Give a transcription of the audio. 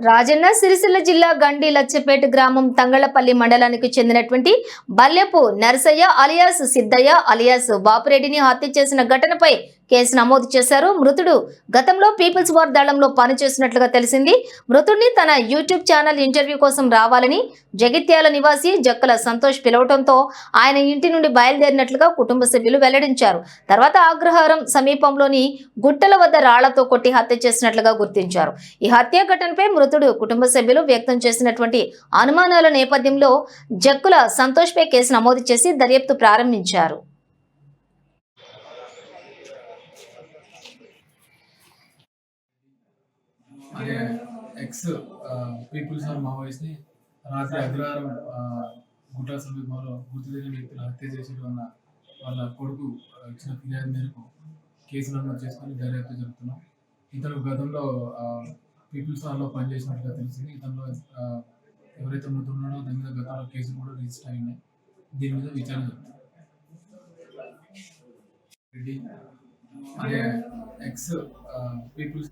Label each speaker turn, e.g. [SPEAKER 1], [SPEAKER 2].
[SPEAKER 1] రాజన్న సిరిసిల్ల జిల్లా గండి లచ్చపేట గ్రామం తంగళ్లపల్లి మండలానికి చెందినటువంటి బల్లెపు నరసయ్య అలియాస్ సిద్దయ్య అలియాస్ బాపురెడ్డిని హత్య చేసిన ఘటనపై కేసు నమోదు చేశారు. మృతుడు గతంలో పీపుల్స్ వార్ దళంలో పనిచేసినట్లుగా తెలిసింది. మృతుడిని తన యూట్యూబ్ ఛానల్ ఇంటర్వ్యూ కోసం రావాలని జగిత్యాల నివాసి జక్కల సంతోష్ పిలవడంతో ఆయన ఇంటి నుండి బయలుదేరినట్లుగా కుటుంబ సభ్యులు వెల్లడించారు. తర్వాత అగ్రహారం సమీపంలోని గుట్టల వద్ద రాళ్లతో కొట్టి హత్య చేసినట్లుగా గుర్తించారు. ఈ హత్య ఘటనపై మృతుడు కుటుంబ సభ్యులు వ్యక్తం చేసినటువంటి అనుమానాల నేపథ్యంలో జక్కుల సంతోష్ పై కేసు నమోదు చేసి దర్యాప్తు ప్రారంభించారు.
[SPEAKER 2] ఎక్స్ పీపుల్స్ ఆర్ మావోయిస్ట్ని రాత్రి అగ్రహారం గుట్ట సమీపంలో గుర్తు తెలియని వ్యక్తులు హత్య చేసేయడం వల్ల వాళ్ళ కొడుకు ఇచ్చిన ఫిర్యాదు మేరకు కేసు నమోదు చేసుకొని దర్యాప్తు జరుపుతున్నాం. ఇతను గతంలో పీపుల్స్ వార్లో పనిచేసినట్టుగా తెలిసింది. ఇతను ఎవరైతే మృతున్నాడో దాని మీద గతంలో కేసులు కూడా రిజిస్టర్ అయినాయి. దీని మీద విచారణ జరుగుతుంది. X peoples